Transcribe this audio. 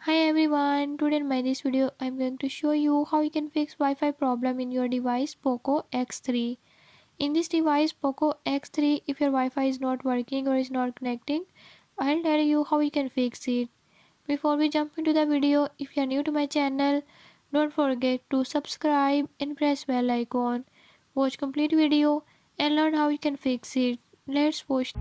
Hi everyone, today in my this video I'm going to show you how you can fix Wi-Fi problem in your device Poco X3. In this device Poco X3, if your Wi-Fi is not working or is not connecting, I'll tell you how you can fix it. Before we jump into the video, if you are new to my channel, don't forget to subscribe and press bell icon. Watch complete video and learn how you can fix it. Let's watch.